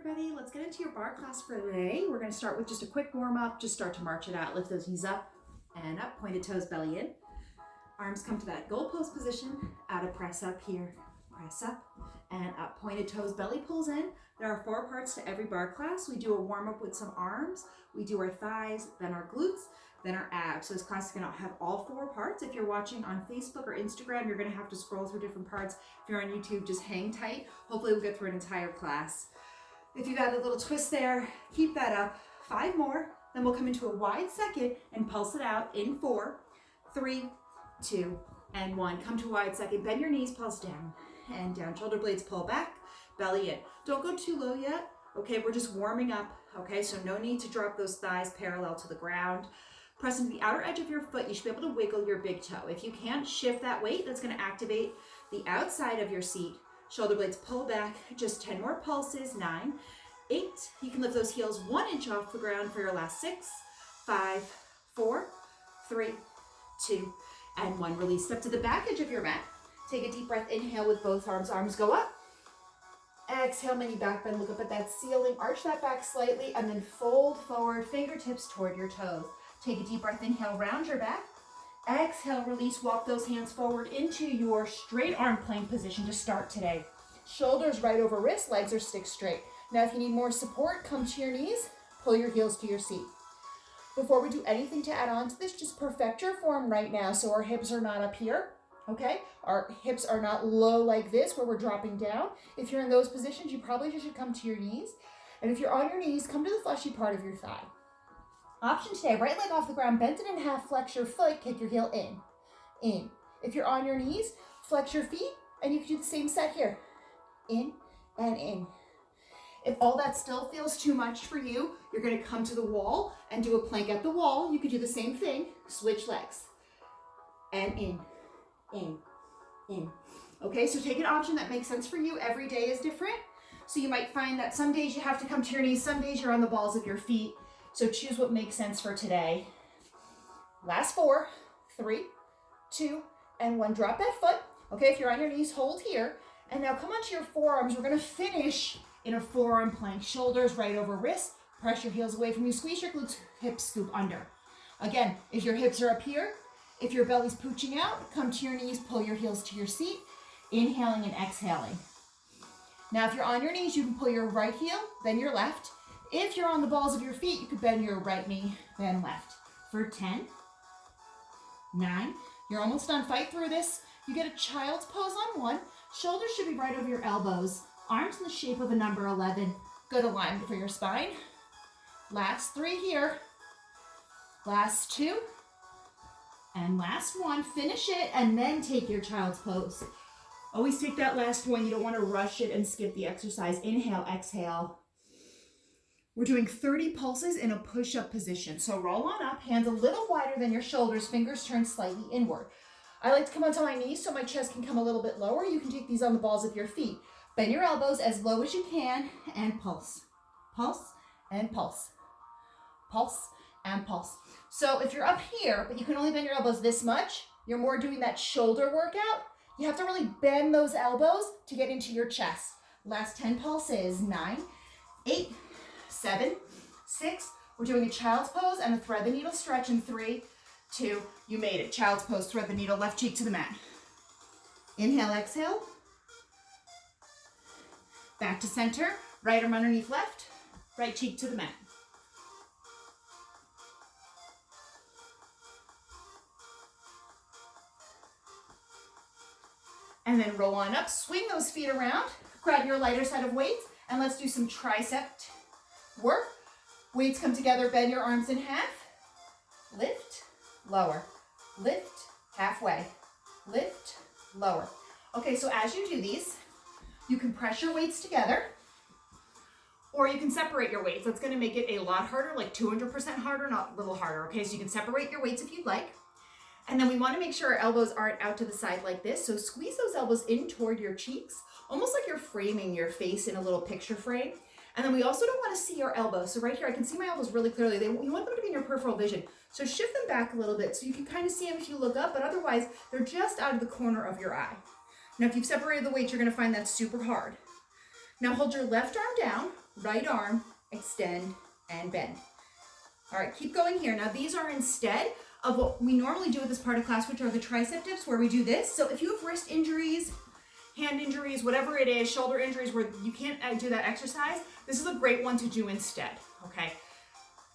everybody. Let's get into your bar class for today. We're going to start with just a quick warm up. Just start to march it out. Lift those knees up and up. Pointed toes, belly in. Arms come to that goalpost position. Add a press up here. Press up and up. Pointed toes, belly pulls in. There are 4 parts to every bar class. We do a warm up with some arms. We do our thighs, then our glutes, then our abs. So this class is going to have all 4 parts. If you're watching on Facebook or Instagram, you're going to have to scroll through different parts. If you're on YouTube, just hang tight. Hopefully we'll get through an entire class. If you got a little twist there, keep that up. 5 more. Then we'll come into a wide second and pulse it out in 4, 3, 2, and 1. Come to a wide second. Bend your knees, pulse down and down. Shoulder blades pull back, belly in. Don't go too low yet. Okay, we're just warming up. Okay, so no need to drop those thighs parallel to the ground. Press into the outer edge of your foot. You should be able to wiggle your big toe. If you can't shift that weight, that's going to activate the outside of your seat. Shoulder blades pull back. Just 10 more pulses. 9, 8. You can lift those heels 1 inch off the ground for your last 6, 5, 4, 3, 2, and 1. Release. Step to the back edge of your mat. Take a deep breath. Inhale with both arms. Arms go up. Exhale, mini back bend. Look up at that ceiling. Arch that back slightly and then fold forward. Fingertips toward your toes. Take a deep breath. Inhale, round your back. Exhale, release. Walk those hands forward into your straight arm plank position to start today. Shoulders right over wrists. Legs are stick straight. Now, if you need more support, come to your knees. Pull your heels to your seat. Before we do anything to add on to this, just perfect your form right now so our hips are not up here. Okay, our hips are not low like this where we're dropping down. If you're in those positions, you probably just should come to your knees. And if you're on your knees, come to the fleshy part of your thigh. Option today, right leg off the ground, bend it in half, flex your foot, kick your heel in, in. If you're on your knees, flex your feet, and you can do the same set here, in and in. If all that still feels too much for you, you're gonna come to the wall and do a plank at the wall. You could do the same thing, switch legs, and in. In. Okay, so take an option that makes sense for you. Every day is different. So you might find that some days you have to come to your knees, some days you're on the balls of your feet. So choose what makes sense for today. Last 4, 3, 2, and 1. Drop that foot. Okay, if you're on your knees, hold here. And now come onto your forearms. We're gonna finish in a forearm plank. Shoulders right over wrists. Press your heels away from you. Squeeze your glutes, hips scoop under. Again, if your hips are up here, if your belly's pooching out, come to your knees, pull your heels to your seat, inhaling and exhaling. Now, if you're on your knees, you can pull your right heel, then your left. If you're on the balls of your feet, you could bend your right knee, then left. For 10, 9, you're almost done. Fight through this. You get a child's pose on 1. Shoulders should be right over your elbows. Arms in the shape of a number 11. Good alignment for your spine. Last 3 here. Last 2. And last 1, finish it, and then take your child's pose. Always take that last one. You don't want to rush it and skip the exercise. Inhale, exhale. We're doing 30 pulses in a push-up position. So roll on up, hands a little wider than your shoulders, fingers turn slightly inward. I like to come onto my knees so my chest can come a little bit lower. You can take these on the balls of your feet. Bend your elbows as low as you can and pulse. Pulse and pulse. Pulse and pulse. So if you're up here, but you can only bend your elbows this much, you're more doing that shoulder workout. You have to really bend those elbows to get into your chest. Last 10 pulses. 9, 8, 7, 6. We're doing a child's pose and a thread the needle stretch in 3, 2. You made it. Child's pose, thread the needle, left cheek to the mat. Inhale, exhale. Back to center. Right arm underneath left. Right cheek to the mat. And then roll on up, swing those feet around, grab your lighter side of weights, and let's do some tricep work. Weights come together, bend your arms in half, lift, lower, lift, halfway, lift, lower. Okay, so as you do these, you can press your weights together, or you can separate your weights. That's gonna make it a lot harder, like 200% harder, not a little harder, okay? So you can separate your weights if you'd like. And then we want to make sure our elbows aren't out to the side like this. So squeeze those elbows in toward your cheeks, almost like you're framing your face in a little picture frame. And then we also don't want to see our elbows. So right here, I can see my elbows really clearly. You want them to be in your peripheral vision. So shift them back a little bit so you can kind of see them if you look up, but otherwise they're just out of the corner of your eye. Now, if you've separated the weights, you're going to find that super hard. Now hold your left arm down, right arm, extend, and bend. All right, keep going here. Now these are instead of what we normally do at this part of class, which are the tricep dips, where we do this. So if you have wrist injuries, hand injuries, whatever it is, shoulder injuries where you can't do that exercise, this is a great one to do instead, okay?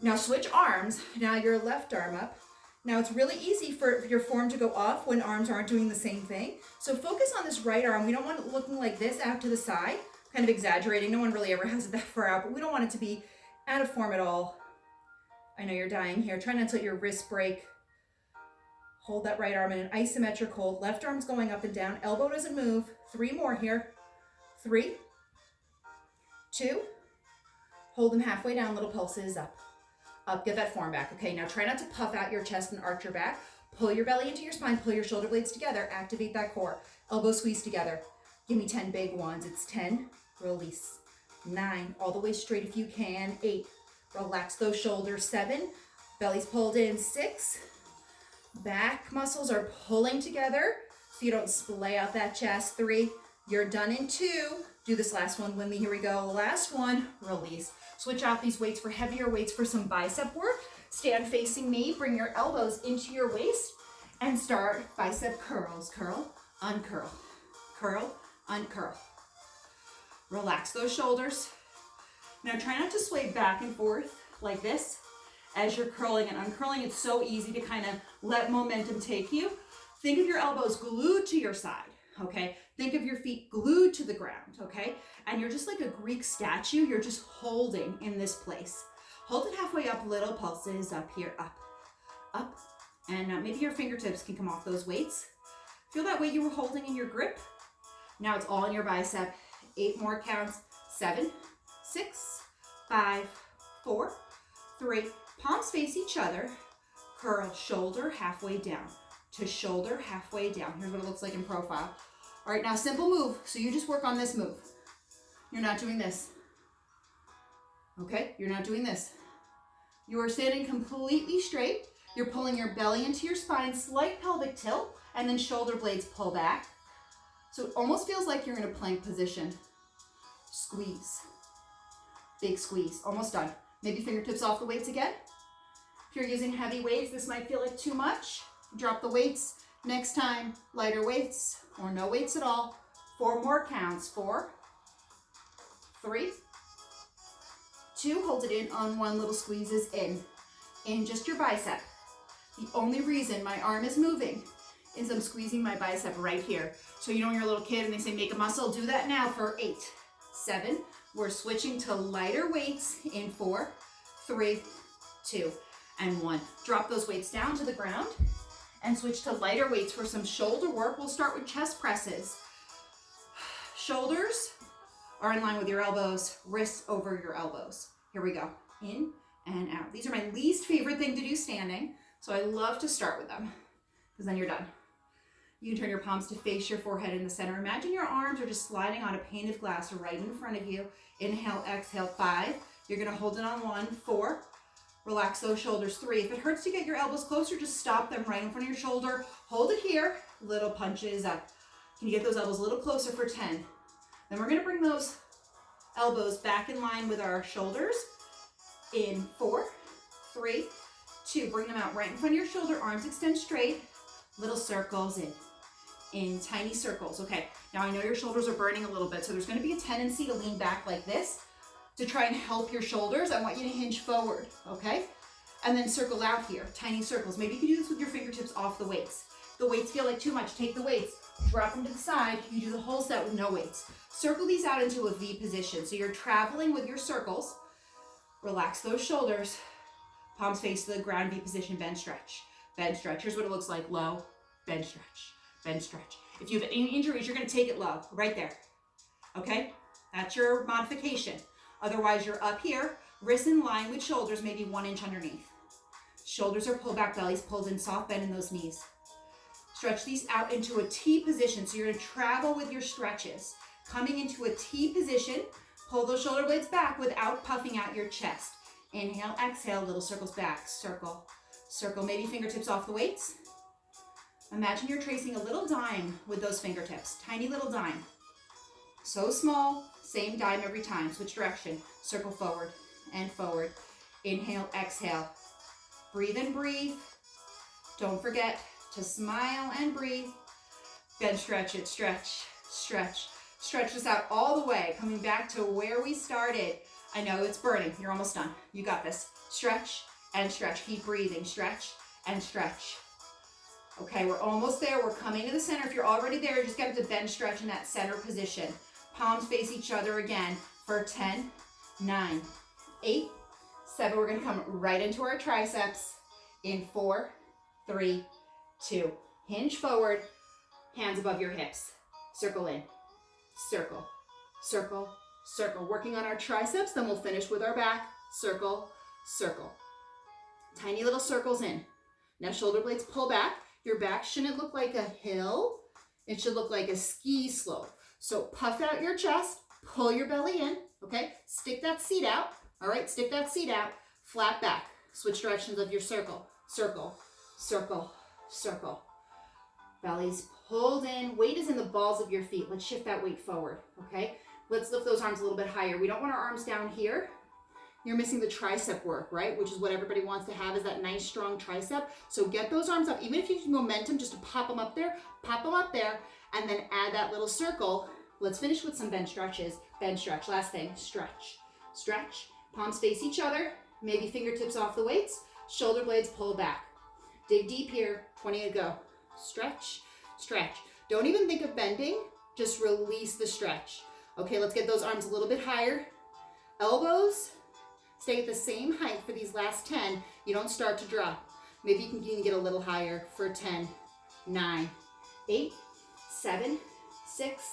Now switch arms. Now your left arm up. Now it's really easy for your form to go off when arms aren't doing the same thing. So focus on this right arm. We don't want it looking like this out to the side, kind of exaggerating. No one really ever has it that far out, but we don't want it to be out of form at all. I know you're dying here. Try not to let your wrist break. Hold that right arm in an isometric hold. Left arm's going up and down. Elbow doesn't move. 3 more here. 3, 2. Hold them halfway down. Little pulses up. Up. Get that form back. Okay, now try not to puff out your chest and arch your back. Pull your belly into your spine. Pull your shoulder blades together. Activate that core. Elbow squeeze together. Give me 10 big ones. It's 10. Release. 9. All the way straight if you can. 8. Relax those shoulders. 7. Belly's pulled in. 6. Back muscles are pulling together so you don't splay out that chest. 3. You're done in 2. Do this last one with me. Here we go. Last one. Release. Switch out these weights for heavier weights for some bicep work. Stand facing me. Bring your elbows into your waist and start bicep curls. Curl, uncurl. Curl, uncurl. Relax those shoulders. Now try not to sway back and forth like this as you're curling and uncurling. It's so easy to kind of let momentum take you. Think of your elbows glued to your side, okay? Think of your feet glued to the ground, okay? And you're just like a Greek statue. You're just holding in this place. Hold it halfway up, little pulses up here, up, up. And maybe your fingertips can come off those weights. Feel that weight you were holding in your grip? Now it's all in your bicep. 8 more counts. 7, 6, 5, 4, 3. Palms face each other. Curl shoulder halfway down to shoulder halfway down. Here's what it looks like in profile. All right, now simple move. So you just work on this move. You're not doing this. Okay, you're not doing this. You are standing completely straight. You're pulling your belly into your spine, slight pelvic tilt, and then shoulder blades pull back. So it almost feels like you're in a plank position. Squeeze. Big squeeze. Almost done. Maybe fingertips off the weights again. If you're using heavy weights, this might feel like too much. Drop the weights. Next time, lighter weights or no weights at all. 4 more counts. 4, 3, 2. Hold it in on 1. Little squeezes in. In just your bicep. The only reason my arm is moving is I'm squeezing my bicep right here. So you know when you're a little kid and they say make a muscle, do that now for 8, 7. We're switching to lighter weights in 4, 3, 2, and 1. Drop those weights down to the ground and switch to lighter weights for some shoulder work. We'll start with chest presses. Shoulders are in line with your elbows, wrists over your elbows. Here we go. In and out. These are my least favorite thing to do standing, so I love to start with them because then you're done. You can turn your palms to face your forehead in the center. Imagine your arms are just sliding on a pane of glass right in front of you. Inhale, exhale, 5. You're gonna hold it on 1, 4. Relax those shoulders, 3. If it hurts to get your elbows closer, just stop them right in front of your shoulder. Hold it here, little punches up. Can you get those elbows a little closer for 10? Then we're gonna bring those elbows back in line with our shoulders. In 4, 3, 2. Bring them out right in front of your shoulder, arms extend straight. Little circles in tiny circles. Okay, now I know your shoulders are burning a little bit, so there's gonna be a tendency to lean back like this to try and help your shoulders. I want you to hinge forward, okay? And then circle out here, tiny circles. Maybe you can do this with your fingertips off the weights. The weights feel like too much, take the weights, drop them to the side. You do the whole set with no weights. Circle these out into a V position. So you're traveling with your circles. Relax those shoulders. Palms face to the ground, V position, bend, stretch. Bend, stretch. Here's what it looks like. Low, bend, stretch, bend, stretch. If you have any injuries, you're gonna take it low, right there. Okay? That's your modification. Otherwise, you're up here, wrists in line with shoulders, maybe 1 inch underneath. Shoulders are pulled back, belly's pulled in, soft bend in those knees. Stretch these out into a T position. So you're gonna travel with your stretches. Coming into a T position, pull those shoulder blades back without puffing out your chest. Inhale, exhale, little circles back, circle. Circle, maybe fingertips off the weights. Imagine you're tracing a little dime with those fingertips, tiny little dime. So small, same dime every time. Switch direction. Circle forward and forward. Inhale, exhale. Breathe and breathe. Don't forget to smile and breathe. Then stretch it, stretch, stretch. Stretch this out all the way, coming back to where we started. I know it's burning. You're almost done. You got this. Stretch and stretch. Keep breathing. Stretch and stretch. Okay, we're almost there. We're coming to the center. If you're already there, just get to bench stretch in that center position. Palms face each other again for 10, 9, 8, 7. We're going to come right into our triceps in 4, 3, 2. Hinge forward. Hands above your hips. Circle in. Circle, circle, circle. Working on our triceps, then we'll finish with our back. Circle, circle. Tiny little circles in. Now shoulder blades pull back. Your back shouldn't look like a hill. It should look like a ski slope. So puff out your chest, pull your belly in, okay? Stick that seat out, all right? Stick that seat out, flat back. Switch directions of your circle. Circle, circle, circle. Belly's pulled in. Weight is in the balls of your feet. Let's shift that weight forward, okay? Let's lift those arms a little bit higher. We don't want our arms down here. You're missing the tricep work, right? Which is what everybody wants to have, is that nice, strong tricep. So get those arms up. Even if you use momentum, just to pop them up there, and then add that little circle. Let's finish with some bench stretches. Bench stretch. Last thing, stretch, stretch. Palms face each other. Maybe fingertips off the weights. Shoulder blades pull back. Dig deep here. 20 to go. Stretch, stretch. Don't even think of bending, just release the stretch. Okay, let's get those arms a little bit higher. Elbows stay at the same height for these last 10. You don't start to drop. Maybe you can get a little higher for 10, 9, 8, 7, 6,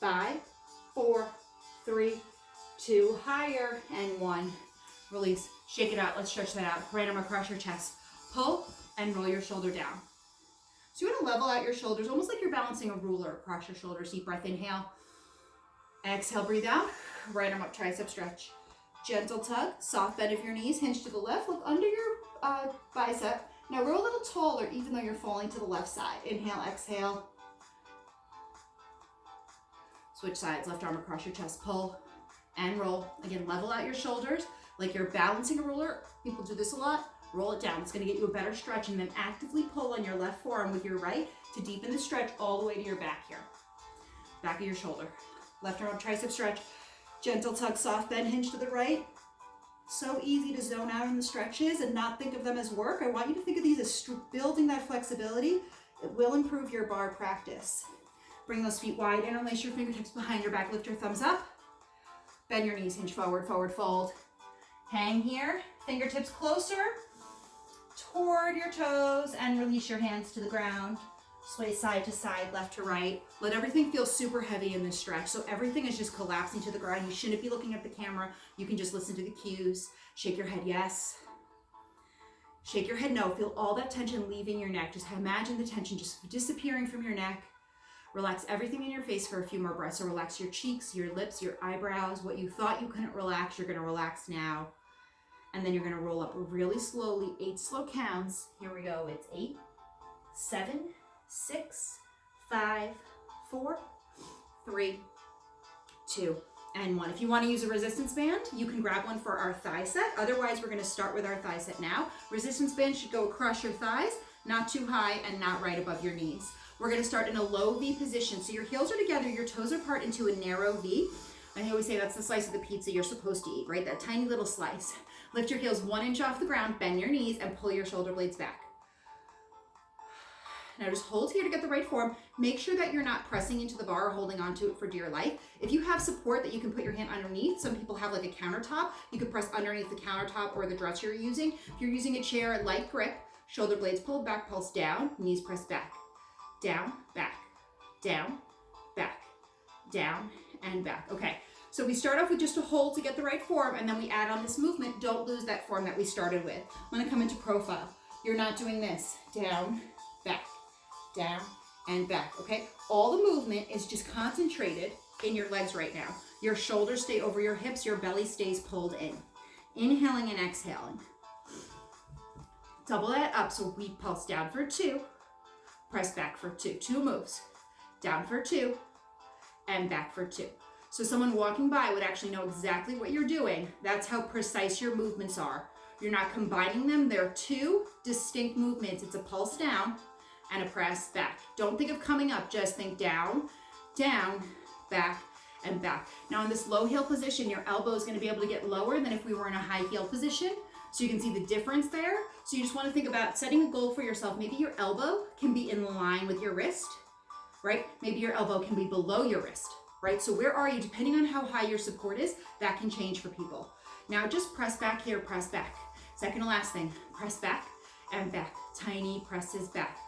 5, 4, 3, 2, higher, and 1. Release. Shake it out. Let's stretch that out. Right arm across your chest. Pull and roll your shoulder down. So you want to level out your shoulders, almost like you're balancing a ruler across your shoulders. Deep breath, inhale. Exhale, breathe out. Right arm up, tricep stretch. Gentle tug, soft bend of your knees, hinge to the left. Look under your bicep. Now roll a little taller, even though you're falling to the left side. Inhale, exhale. Switch sides, left arm across your chest. Pull and roll. Again, level out your shoulders like you're balancing a ruler. People do this a lot. Roll it down. It's going to get you a better stretch, and then actively pull on your left forearm with your right to deepen the stretch all the way to your back here. Back of your shoulder. Left arm up, tricep stretch. Gentle tug, soft bend, hinge to the right. So easy to zone out in the stretches and not think of them as work. I want you to think of these as building that flexibility. It will improve your bar practice. Bring those feet wide, interlace your fingertips behind your back, lift your thumbs up. Bend your knees, hinge forward, forward fold. Hang here, fingertips closer toward your toes, and release your hands to the ground. Sway side to side, left to right. Let everything feel super heavy in this stretch. So everything is just collapsing to the ground. You shouldn't be looking at the camera. You can just listen to the cues. Shake your head, yes. Shake your head, no. Feel all that tension leaving your neck. Just imagine the tension just disappearing from your neck. Relax everything in your face for a few more breaths. So relax your cheeks, your lips, your eyebrows. What you thought you couldn't relax, you're gonna relax now. And then you're gonna roll up really slowly, 8 slow counts. Here we go, it's 8, 7, 6, 5, 4, 3, 2, and 1. If you want to use a resistance band, you can grab one for our thigh set. Otherwise, we're going to start with our thigh set now. Resistance band should go across your thighs, not too high and not right above your knees. We're going to start in a low V position. So your heels are together, your toes are apart into a narrow V. I always say that's the slice of the pizza you're supposed to eat, right? That tiny little slice. Lift your heels 1 inch off the ground, bend your knees, and pull your shoulder blades back. Now just hold here to get the right form. Make sure that you're not pressing into the bar or holding onto it for dear life. If you have support that you can put your hand underneath, some people have like a countertop, you can press underneath the countertop or the dresser you're using. If you're using a chair, light grip, shoulder blades pulled back, pulse down, knees pressed back. Down, back, down, back, down, and back. Okay, so we start off with just a hold to get the right form, and then we add on this movement. Don't lose that form that we started with. I'm gonna come into profile. You're not doing this. Down, back, down, and back, okay? All the movement is just concentrated in your legs right now. Your shoulders stay over your hips, your belly stays pulled in. Inhaling and exhaling. Double that up, so we pulse down for 2, press back for 2. 2 moves. Down for 2, and back for 2. So someone walking by would actually know exactly what you're doing. That's how precise your movements are. You're not combining them. They're two distinct movements. It's a pulse down and a press back. Don't think of coming up, just think down, down, back, and back. Now in this low heel position, your elbow is going to be able to get lower than if we were in a high heel position. So you can see the difference there. So you just want to think about setting a goal for yourself. Maybe your elbow can be in line with your wrist, right? Maybe your elbow can be below your wrist, right? So where are you? Depending on how high your support is, that can change for people. Now just press back here, press back. Second to last thing, press back and back. Tiny presses back.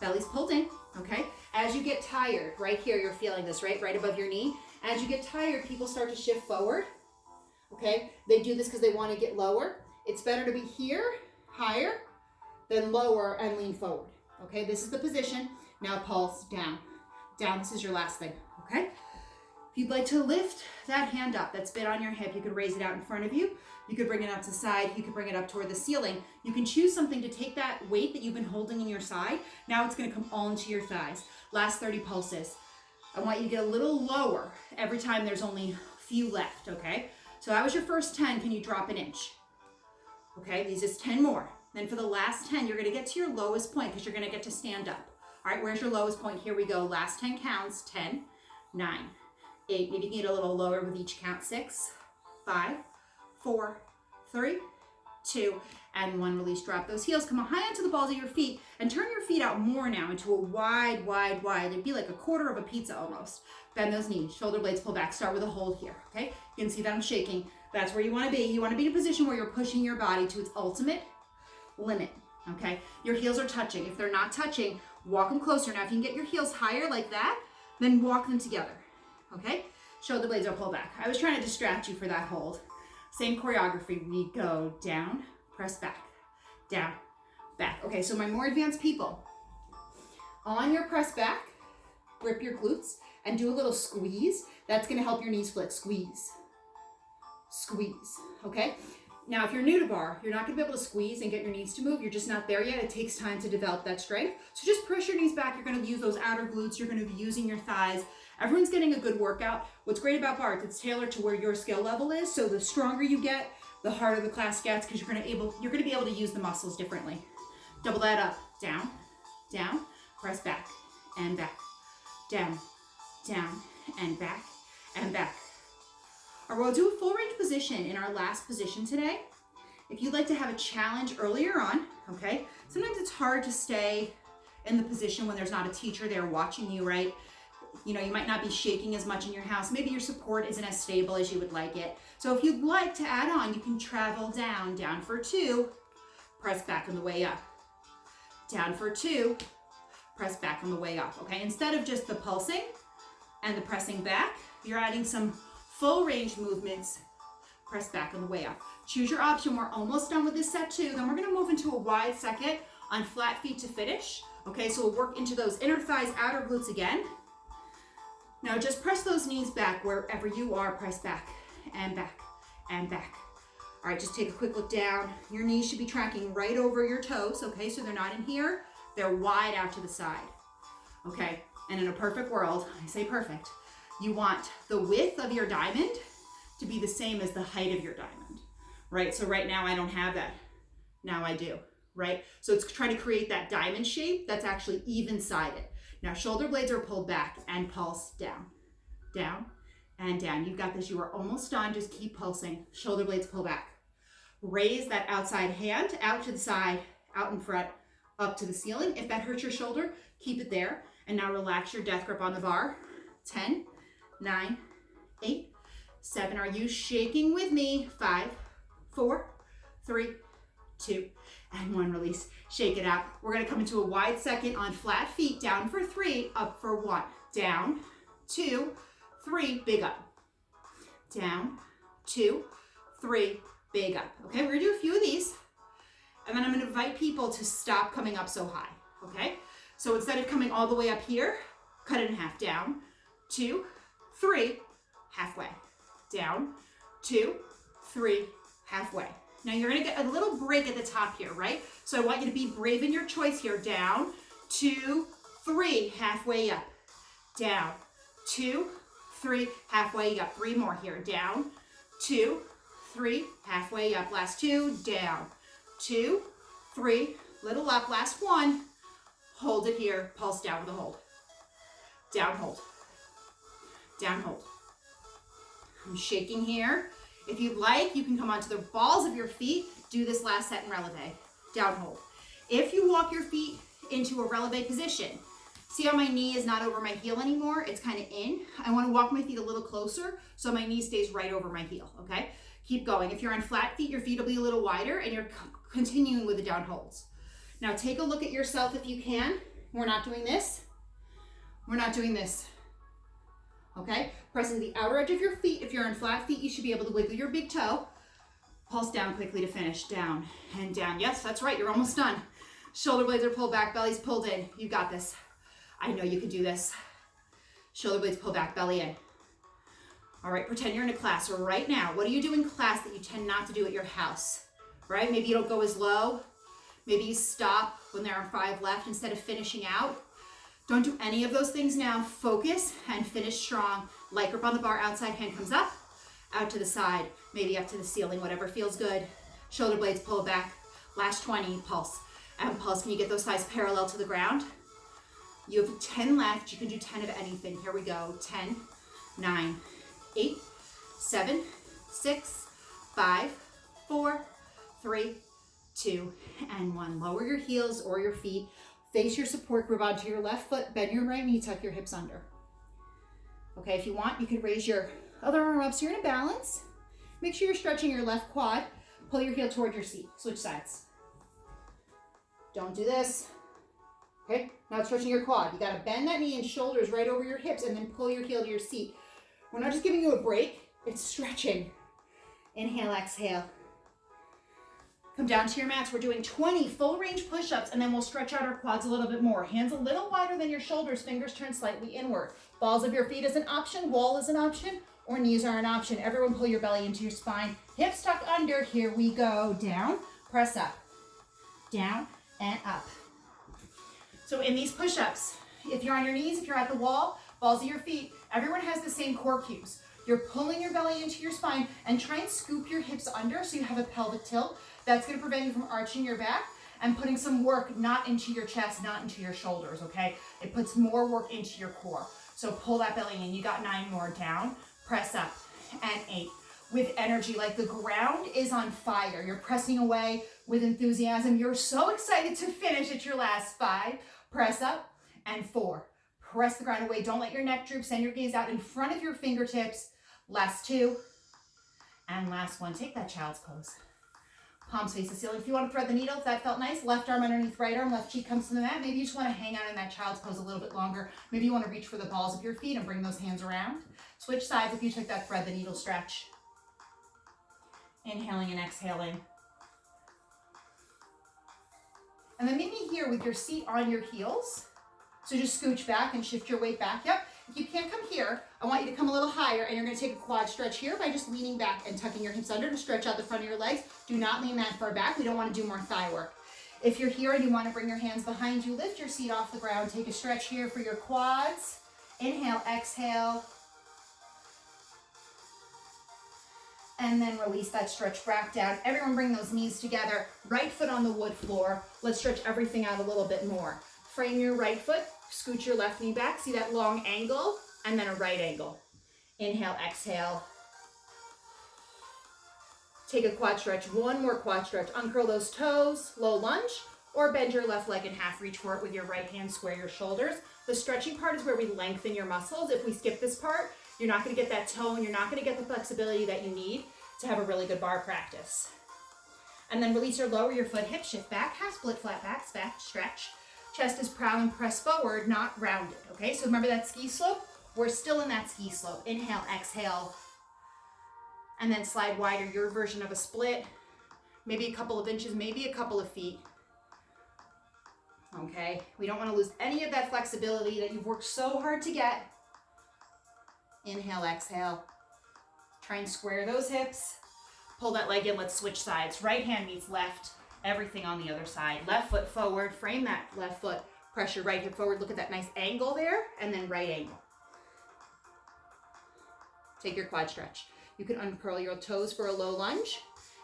Belly's pulled in, okay? As you get tired, right here, you're feeling this, right? Right above your knee. As you get tired, people start to shift forward, okay? They do this because they want to get lower. It's better to be here, higher, than lower and lean forward, okay? This is the position. Now pulse down, down. This is your last thing, okay? If you'd like to lift that hand up that's been on your hip, you could raise it out in front of you. You could bring it out to the side. You could bring it up toward the ceiling. You can choose something to take that weight that you've been holding in your side. Now it's going to come all into your thighs. Last 30 pulses. I want you to get a little lower every time there's only a few left, okay? So that was your first 10. Can you drop an inch? Okay, these is 10 more. Then for the last 10, you're going to get to your lowest point because you're going to get to stand up. All right, where's your lowest point? Here we go. Last 10 counts. 10, 9, 8. Maybe you can get a little lower with each count. 6, 5, 4, 3, 2, and 1. Release. Drop those heels. Come on high onto the balls of your feet and turn your feet out more now into a wide, wide, wide. It'd be like a quarter of a pizza almost. Bend those knees. Shoulder blades pull back. Start with a hold here, okay? You can see that I'm shaking. That's where you want to be. You want to be in a position where you're pushing your body to its ultimate limit, okay? Your heels are touching. If they're not touching, walk them closer. Now, if you can get your heels higher like that, then walk them together, okay? Shoulder blades are pulled back. I was trying to distract you for that hold. Same choreography. We go down, press back, down, back. Okay, so my more advanced people, on your press back, grip your glutes and do a little squeeze. That's going to help your knees flex. Squeeze, squeeze, okay? Now, if you're new to bar, you're not going to be able to squeeze and get your knees to move. You're just not there yet. It takes time to develop that strength. So just press your knees back. You're going to use those outer glutes. You're going to be using your thighs. Everyone's getting a good workout. What's great about bar is it's tailored to where your skill level is. So the stronger you get, the harder the class gets because you're going to be able to use the muscles differently. Double that up. Down, down, press back and back. Down, down, and back, and back. All right, we'll do a full range position in our last position today. If you'd like to have a challenge earlier on, okay? Sometimes it's hard to stay in the position when there's not a teacher there watching you, right? You know, you might not be shaking as much in your house. Maybe your support isn't as stable as you would like it. So if you'd like to add on, you can travel down, down for 2, press back on the way up. Down for 2, press back on the way up, okay? Instead of just the pulsing and the pressing back, you're adding some full range movements. Press back on the way up. Choose your option. We're almost done with this set 2. Then we're going to move into a wide second on flat feet to finish. Okay, so we'll work into those inner thighs, outer glutes again. Now just press those knees back wherever you are. Press back and back and back. All right, just take a quick look down. Your knees should be tracking right over your toes, okay? So they're not in here. They're wide out to the side, okay? And in a perfect world, I say perfect, you want the width of your diamond to be the same as the height of your diamond, right? So right now I don't have that. Now I do, right? So it's trying to create that diamond shape that's actually even-sided. Now shoulder blades are pulled back and pulse down, down, and down. You've got this. You are almost done. Just keep pulsing. Shoulder blades pull back. Raise that outside hand out to the side, out in front, up to the ceiling. If that hurts your shoulder, keep it there. And now relax your death grip on the bar. 10, 9, 8, 7. Are you shaking with me? 5, 4, 3, 2, and 1. Release. Shake it out. We're going to come into a wide second on flat feet. Down for 3, up for 1. Down, 2, 3, big up. Down, 2, 3, big up. Okay, we're going to do a few of these. And then I'm going to invite people to stop coming up so high. Okay, so instead of coming all the way up here, cut it in half. Down, 2, 3, halfway. Down, 2, 3, halfway. Now you're going to get a little break at the top here, right? So I want you to be brave in your choice here. Down, 2, 3, halfway up. Down, 2, 3, halfway, you got 3 more here. Down, 2, 3, halfway up, last 2, down, 2, 3, little up, last 1, hold it here, pulse down with a hold. Down, hold. Down, hold. I'm shaking here. If you'd like, you can come onto the balls of your feet, do this last set in releve. Down, hold. If you walk your feet into a releve position, see how my knee is not over my heel anymore? It's kind of in. I want to walk my feet a little closer so my knee stays right over my heel, okay? Keep going. If you're on flat feet, your feet will be a little wider and you're continuing with the down holds. Now take a look at yourself if you can. We're not doing this. We're not doing this. Okay? Pressing the outer edge of your feet. If you're on flat feet, you should be able to wiggle your big toe. Pulse down quickly to finish. Down and down. Yes, that's right. You're almost done. Shoulder blades are pulled back, belly's pulled in. You got this. I know you can do this. Shoulder blades pull back, belly in. All right, pretend you're in a class right now. What do you do in class that you tend not to do at your house? Right? Maybe you don't go as low. Maybe you stop when there are 5 left instead of finishing out. Don't do any of those things now. Focus and finish strong. Light grip on the bar, outside hand comes up, out to the side, maybe up to the ceiling, whatever feels good. Shoulder blades pull back. Last 20, pulse. And pulse, can you get those thighs parallel to the ground? You have 10 left. You can do 10 of anything. Here we go. 10, 9, 8, 7, 6, 5, 4, 3, 2, and 1. Lower your heels or your feet. Face your support group onto your left foot. Bend your right knee. Tuck your hips under. Okay, if you want, you can raise your other arm up so you're in a balance. Make sure you're stretching your left quad. Pull your heel toward your seat. Switch sides. Don't do this. Okay, now stretching your quad. You got to bend that knee and shoulders right over your hips and then pull your heel to your seat. We're not just giving you a break, it's stretching. Inhale, exhale. Come down to your mats. We're doing 20 full range push-ups and then we'll stretch out our quads a little bit more. Hands a little wider than your shoulders, fingers turn slightly inward. Balls of your feet is an option, wall is an option, or knees are an option. Everyone pull your belly into your spine. Hips tuck under. Here we go. Down, press up. Down and up. So in these push-ups, if you're on your knees, if you're at the wall, balls of your feet, everyone has the same core cues. You're pulling your belly into your spine and try and scoop your hips under so you have a pelvic tilt. That's going to prevent you from arching your back and putting some work not into your chest, not into your shoulders, okay? It puts more work into your core. So pull that belly in. You got 9 more. Down, press up, and 8. With energy, like the ground is on fire. You're pressing away with enthusiasm. You're so excited to finish at your last 5. Press up, and 4. Press the ground away. Don't let your neck droop. Send your gaze out in front of your fingertips. Last 2, and last 1. Take that child's pose. Palms face the ceiling. If you want to thread the needle, if that felt nice, left arm underneath right arm, left cheek comes to the mat. Maybe you just want to hang out in that child's pose a little bit longer. Maybe you want to reach for the balls of your feet and bring those hands around. Switch sides if you took that thread the needle stretch. Inhaling and exhaling. And then meet me here with your seat on your heels. So just scooch back and shift your weight back. Yep. If you can't come here, I want you to come a little higher and you're going to take a quad stretch here by just leaning back and tucking your hips under to stretch out the front of your legs. Do not lean that far back. We don't want to do more thigh work. If you're here and you want to bring your hands behind you, lift your seat off the ground. Take a stretch here for your quads. Inhale, exhale. And then release that stretch back down. Everyone bring those knees together. Right foot on the wood floor. Let's stretch everything out a little bit more. Frame your right foot. Scoot your left knee back. See that long angle? And then a right angle. Inhale, exhale. Take a quad stretch. 1 more quad stretch. Uncurl those toes. Low lunge. Or bend your left leg in half. Reach for it with your right hand. Square your shoulders. The stretching part is where we lengthen your muscles. If we skip this part, you're not going to get that tone. You're not going to get the flexibility that you need to have a really good bar practice. And then release or lower your foot. Hip shift back. Half split, flat back. Stretch. Chest is proud and press forward, not rounded, okay? So remember that ski slope? We're still in that ski slope. Inhale, exhale, and then slide wider, your version of a split. Maybe a couple of inches, maybe a couple of feet. Okay, we don't want to lose any of that flexibility that you've worked so hard to get. Inhale, exhale. Try and square those hips. Pull that leg in, let's switch sides. Right hand meets left. Everything on the other side. Left foot forward, frame that left foot, press your right hip forward. Look at that nice angle there, and then right angle. take your quad stretch. You can uncurl your toes for a low lunge.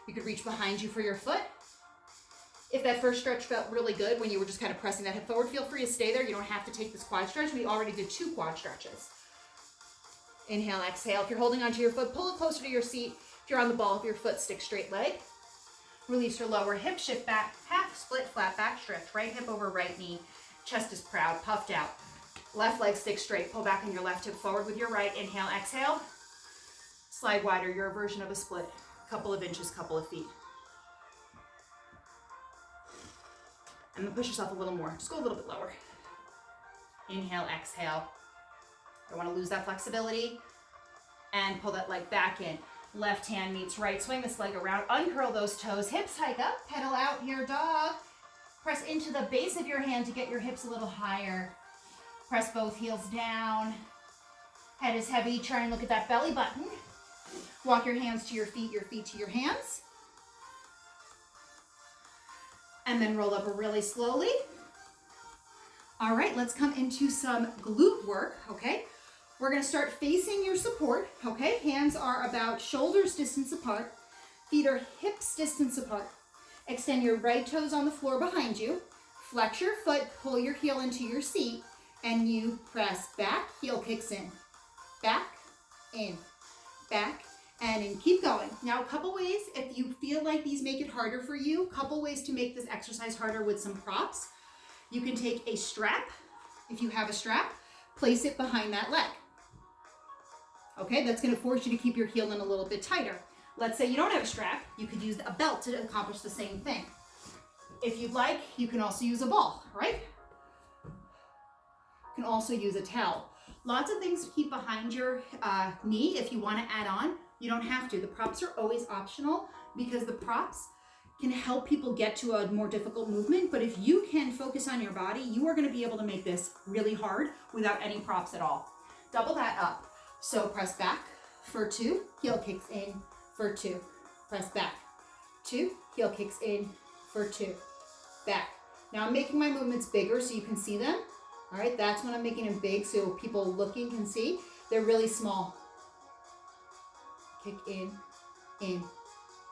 You could reach behind you for your foot. If that first stretch felt really good when you were just kind of pressing that hip forward, feel free to stay there. You don't have to take this quad stretch. We already did 2 quad stretches. Inhale, exhale. If you're holding onto your foot, pull it closer to your seat. If you're on the ball of your foot, stick straight leg. Release your lower hip, shift back, half split, flat back stretch. Right hip over right knee. Chest is proud, puffed out. Left leg stick straight. Pull back on your left hip forward with your right. Inhale, exhale. Slide wider, your version of a split. Couple of inches, couple of feet. And then push yourself a little more. Just go a little bit lower. Inhale, exhale. Don't want to lose that flexibility. And pull that leg back in. Left hand meets right. Swing this leg around. Uncurl those toes. Hips hike up. Pedal out here, dog. Press into the base of your hand to get your hips a little higher. Press both heels down. Head is heavy. Try and look at that belly button. Walk your hands to your feet to your hands. And then roll up really slowly. All right, let's come into some glute work, okay? We're gonna start facing your support, okay? Hands are about shoulders distance apart. Feet are hips distance apart. Extend your right toes on the floor behind you. Flex your foot, pull your heel into your seat, and you press back, heel kicks in. Back, in, back, and in. Keep going. Now, a couple ways, if you feel like these make it harder for you, couple ways to make this exercise harder with some props. You can take a strap, if you have a strap, place it behind that leg. Okay, that's gonna force you to keep your heel in a little bit tighter. Let's say you don't have a strap, you could use a belt to accomplish the same thing. If you'd like, you can also use a ball, right? You can also use a towel. Lots of things to keep behind your knee if you wanna add on. You don't have to. The props are always optional because the props can help people get to a more difficult movement, but if you can focus on your body, you are gonna be able to make this really hard without any props at all. Double that up. So press back for 2, heel kicks in for 2. Press back, 2, heel kicks in for 2. Back. Now I'm making my movements bigger so you can see them. All right, that's when I'm making them big so people looking can see. They're really small. Kick in,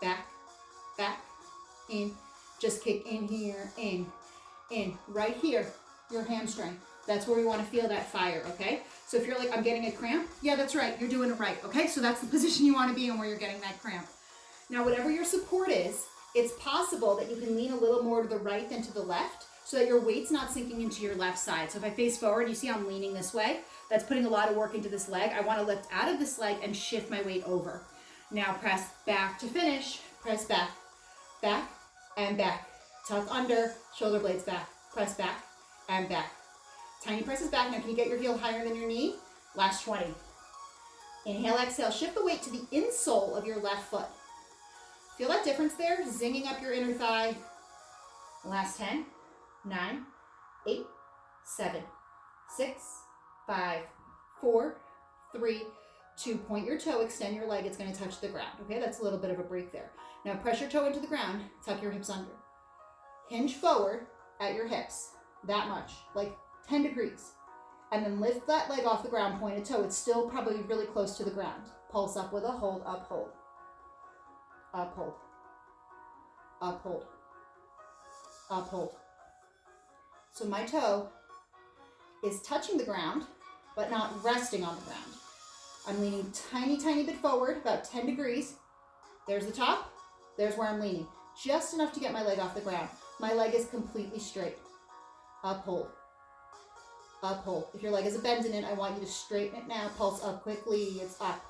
back, back, in. Just kick in here, in. Right here, your hamstring. That's where we want to feel that fire, okay? So if you're like, I'm getting a cramp, yeah, that's right, you're doing it right, okay? So that's the position you want to be in where you're getting that cramp. Now, whatever your support is, it's possible that you can lean a little more to the right than to the left so that your weight's not sinking into your left side. So if I face forward, you see I'm leaning this way, that's putting a lot of work into this leg. I want to lift out of this leg and shift my weight over. Now press back to finish, press back, back, and back. Tuck under, shoulder blades back, press back, and back. Tiny presses back. Now can you get your heel higher than your knee? Last 20. Inhale, exhale. Shift the weight to the insole of your left foot. Feel that difference there? Zinging up your inner thigh. Last 10, 9, 8, 7, 6, 5, 4, 3, 2. Point your toe, extend your leg. It's going to touch the ground. Okay, that's a little bit of a break there. Now press your toe into the ground. Tuck your hips under. Hinge forward at your hips. That much, like 10 degrees. And then lift that leg off the ground, pointed toe. It's still probably really close to the ground. Pulse up with a hold, up, hold. Up, hold. Up, hold. Up, hold. So my toe is touching the ground, but not resting on the ground. I'm leaning tiny, tiny bit forward, about 10 degrees. There's the top. There's where I'm leaning. Just enough to get my leg off the ground. My leg is completely straight. Up, hold. Up, hold. If your leg is a bend in it, I want you to straighten it now. Pulse up quickly. It's up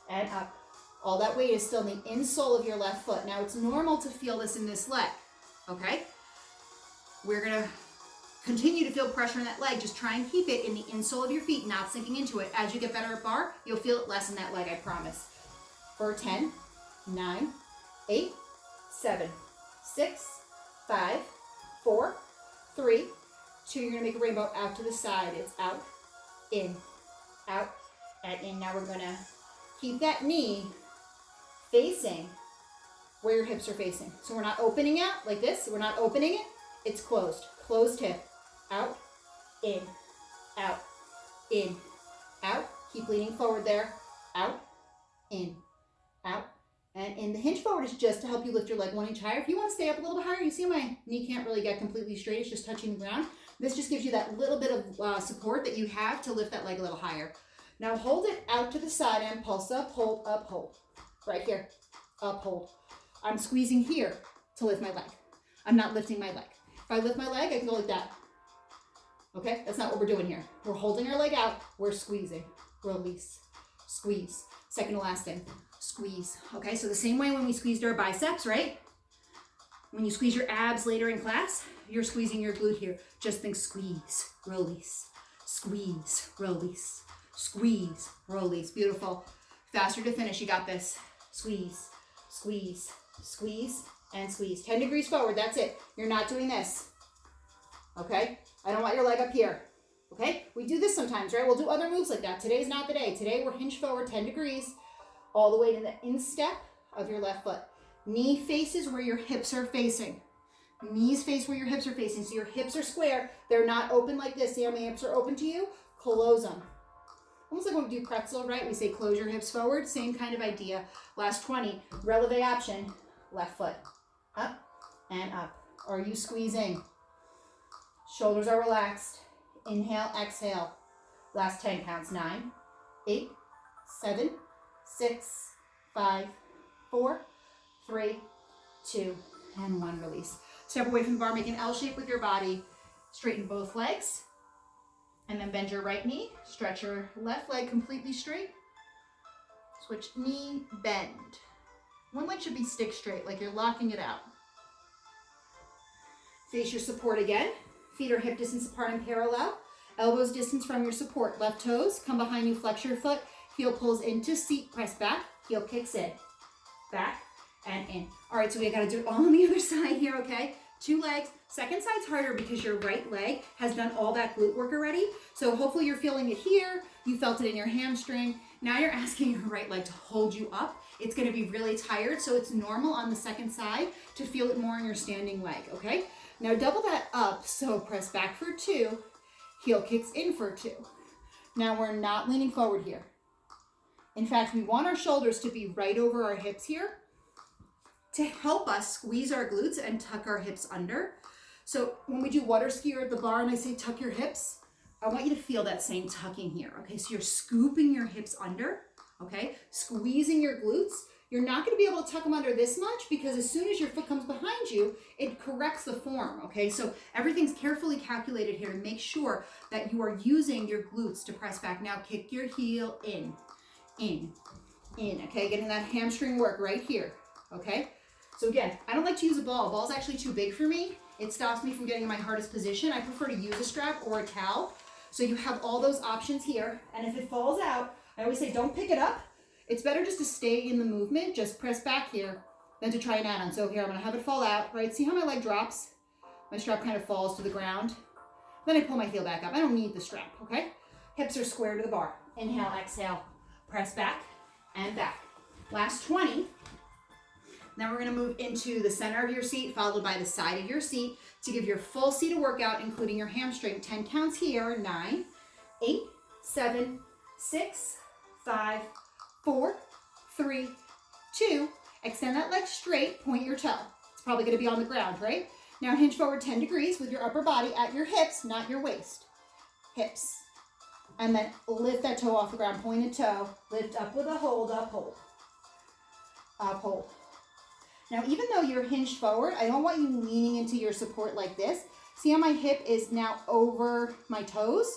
and up. All that weight is still in the insole of your left foot. Now, it's normal to feel this in this leg, okay? We're going to continue to feel pressure in that leg. Just try and keep it in the insole of your feet, not sinking into it. As you get better at bar, you'll feel it less in that leg, I promise. For 10, 9, 8, 7, 6, 5, 4, 3, 2. You're going to make a rainbow out to the side. It's out, and in. Now we're going to keep that knee facing where your hips are facing. So we're not opening out like this. We're not opening it. It's closed. Closed hip. Out, in, out, in, out. Keep leaning forward there. Out, in, out, and in. The hinge forward is just to help you lift your leg 1 inch higher. If you want to stay up a little bit higher, you see my knee can't really get completely straight. It's just touching the ground. This just gives you that little bit of support that you have to lift that leg a little higher. Now hold it out to the side and pulse up, hold, right here, up, hold. I'm squeezing here to lift my leg. I'm not lifting my leg. If I lift my leg, I can go like that. Okay, that's not what we're doing here. We're holding our leg out, we're squeezing, release, squeeze. Second to last thing, squeeze. Okay, so the same way when we squeezed our biceps, right? When you squeeze your abs later in class, you're squeezing your glute here. Just think squeeze, release, squeeze, release, squeeze, release. Beautiful. Faster to finish, you got this. Squeeze, squeeze, squeeze, and squeeze. 10 degrees forward, that's it. You're not doing this, okay? I don't want your leg up here, okay? We do this sometimes, right? We'll do other moves like that. Today's not the day. Today we're hinge forward 10 degrees all the way to the instep of your left foot. Knee faces where your hips are facing. Knees face where your hips are facing. So your hips are square. They're not open like this. See how my hips are open to you? Close them. Almost like when we do pretzel, right? We say close your hips forward. Same kind of idea. Last 20. Releve option. Left foot. Up and up. Are you squeezing? Shoulders are relaxed. Inhale, exhale. Last 10 counts. 9, 8, 7, 6, 5, 4, 3, 2, and 1. Release. Step away from the bar. Make an L shape with your body. Straighten both legs. And then bend your right knee. Stretch your left leg completely straight. Switch knee, bend. One leg should be stick straight, like you're locking it out. Face your support again. Feet are hip distance apart and parallel. Elbows distance from your support. Left toes come behind you, flex your foot. Heel pulls into seat, press back. Heel kicks in. Back and in. All right, so we got to do it all on the other side here, okay? 2 legs. Second side's harder because your right leg has done all that glute work already. So hopefully you're feeling it here. You felt it in your hamstring. Now you're asking your right leg to hold you up. It's going to be really tired, so it's normal on the second side to feel it more in your standing leg, okay? Now double that up, so press back for 2, heel kicks in for 2. Now we're not leaning forward here. In fact, we want our shoulders to be right over our hips here to help us squeeze our glutes and tuck our hips under. So when we do water ski or at the bar and I say tuck your hips, I want you to feel that same tucking here, okay? So you're scooping your hips under, okay? Squeezing your glutes. You're not going to be able to tuck them under this much because as soon as your foot comes behind you, it corrects the form, okay? So everything's carefully calculated here to make sure that you are using your glutes to press back. Now kick your heel in, okay? Getting that hamstring work right here, okay? So again, I don't like to use a ball. A ball's actually too big for me. It stops me from getting in my hardest position. I prefer to use a strap or a towel. So you have all those options here. And if it falls out, I always say don't pick it up. It's better just to stay in the movement, just press back here, than to try an add-on. So here, I'm gonna have it fall out, right? See how my leg drops? My strap kind of falls to the ground. Then I pull my heel back up. I don't need the strap, okay? Hips are square to the bar. Inhale, exhale, press back and back. Last 20. Now we're gonna move into the center of your seat, followed by the side of your seat to give your full seat a workout, including your hamstring. 10 counts here, 9, 8, 7, 6, 5, 4, 3, 2. Extend that leg straight, point your toe. It's probably gonna be on the ground, right? Now hinge forward 10 degrees with your upper body at your hips, not your waist. Hips. And then lift that toe off the ground, pointed toe. Lift up with a hold, up, hold. Up, hold. Now, even though you're hinged forward, I don't want you leaning into your support like this. See how my hip is now over my toes,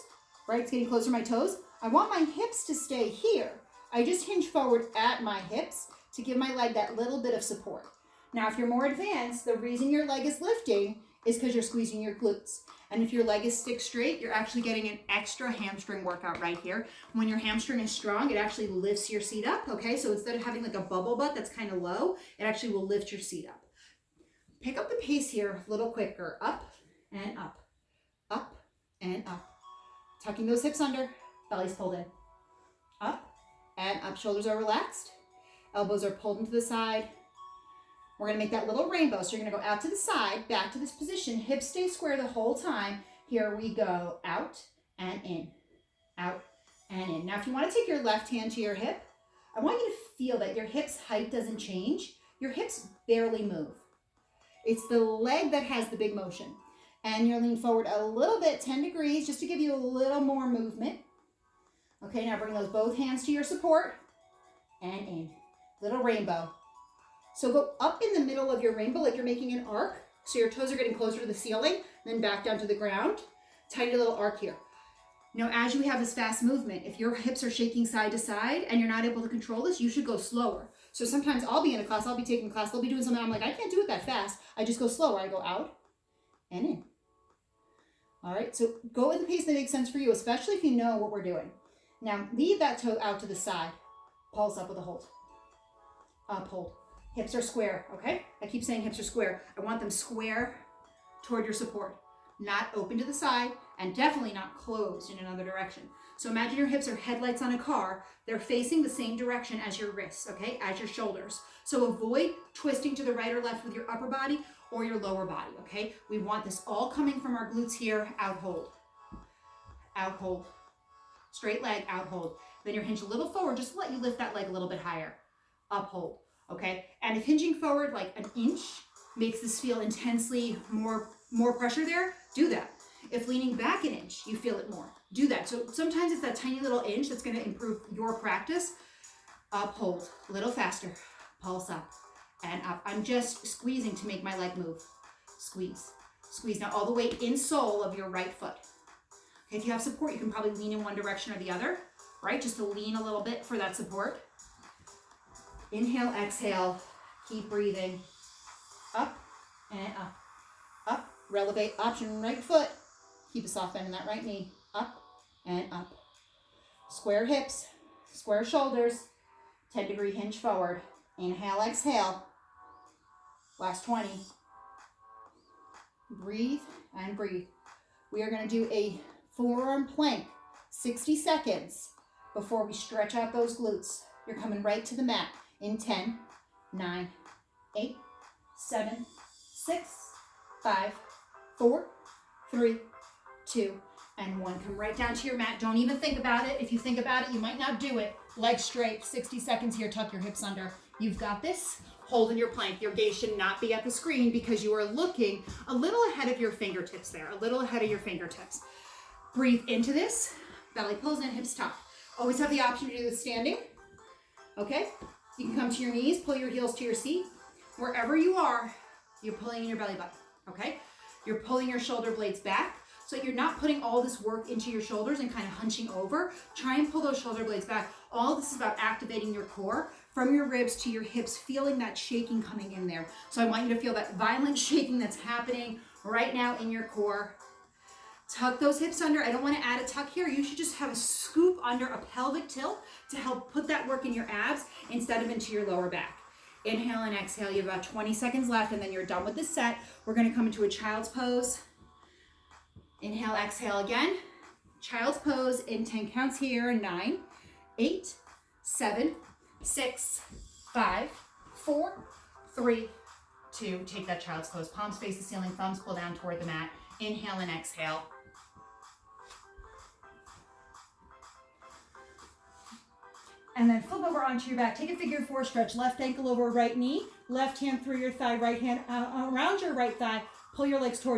right? It's getting closer to my toes. I want my hips to stay here. I just hinge forward at my hips to give my leg that little bit of support. Now, if you're more advanced, the reason your leg is lifting is because you're squeezing your glutes. And if your leg is stick straight, you're actually getting an extra hamstring workout right here. When your hamstring is strong, it actually lifts your seat up, okay? So instead of having like a bubble butt that's kind of low, it actually will lift your seat up. Pick up the pace here a little quicker. Up and up, up and up. Tucking those hips under, belly's pulled in. Up and up, shoulders are relaxed. Elbows are pulled into the side. We're gonna make that little rainbow. So you're gonna go out to the side, back to this position. Hips stay square the whole time. Here we go, out and in, out and in. Now, if you wanna take your left hand to your hip, I want you to feel that your hips height doesn't change. Your hips barely move. It's the leg that has the big motion. And you're leaning forward a little bit, 10 degrees, just to give you a little more movement. Okay, now bring those both hands to your support and in. Little rainbow. So go up in the middle of your rainbow like you're making an arc. So your toes are getting closer to the ceiling, then back down to the ground. Tiny little arc here. Now, as you have this fast movement, if your hips are shaking side to side and you're not able to control this, you should go slower. So sometimes I'll be in a class, I'll be taking a class, they'll be doing something, I'm like, I can't do it that fast. I just go slower. I go out and in. All right, so go at the pace that makes sense for you, especially if you know what we're doing. Now, leave that toe out to the side. Pulse up with a hold. Up, hold. Hips are square, okay? I keep saying hips are square. I want them square toward your support, not open to the side, and definitely not closed in another direction. So imagine your hips are headlights on a car. They're facing the same direction as your wrists, okay? As your shoulders. So avoid twisting to the right or left with your upper body or your lower body, okay? We want this all coming from our glutes here. Out, hold. Out, hold. Straight leg, out, hold. Then you're hinged a little forward, just to let you lift that leg a little bit higher. Up, hold, okay? And if hinging forward like an inch makes this feel intensely more pressure there, do that. If leaning back an inch, you feel it more, do that. So sometimes it's that tiny little inch that's gonna improve your practice. Up, hold, a little faster. Pulse up and up. I'm just squeezing to make my leg move. Squeeze, squeeze. Now all the way in sole of your right foot. Okay, if you have support, you can probably lean in one direction or the other, right? Just to lean a little bit for that support. Inhale, exhale, keep breathing. Up and up, up. Relevate, option right foot. Keep a soft bend in that right knee. Up and up. Square hips, square shoulders, 10-degree hinge forward. Inhale, exhale. Last 20. Breathe and breathe. We are going to do a forearm plank, 60 seconds before we stretch out those glutes. You're coming right to the mat in 10, 9, 8, 7, 6, 5, 4, 3, 2, and 1. Come right down to your mat. Don't even think about it. If you think about it, you might not do it. Legs straight, 60 seconds here. Tuck your hips under. You've got this. Hold in your plank. Your gaze should not be at the screen because you are looking a little ahead of your fingertips there, a little ahead of your fingertips. Breathe into this. Belly pulls in, hips tuck. Always have the option to do this standing. Okay? You can come to your knees, pull your heels to your seat. Wherever you are, you're pulling in your belly button. Okay? You're pulling your shoulder blades back. So you're not putting all this work into your shoulders and kind of hunching over. Try and pull those shoulder blades back. All this is about activating your core from your ribs to your hips, feeling that shaking coming in there. So I want you to feel that violent shaking that's happening right now in your core. Tuck those hips under. I don't want to add a tuck here. You should just have a scoop under a pelvic tilt to help put that work in your abs instead of into your lower back. Inhale and exhale. You have about 20 seconds left and then you're done with this set. We're going to come into a child's pose. Inhale, exhale again. Child's pose in 10 counts here. 9, 8, 7, 6, 5, 4, 3, 2. Take that child's pose. Palms face the ceiling, thumbs pull down toward the mat. Inhale and exhale. And then flip over onto your back. Take a figure 4 stretch. Left ankle over right knee. Left hand through your thigh. Right hand around your right thigh. Pull your legs toward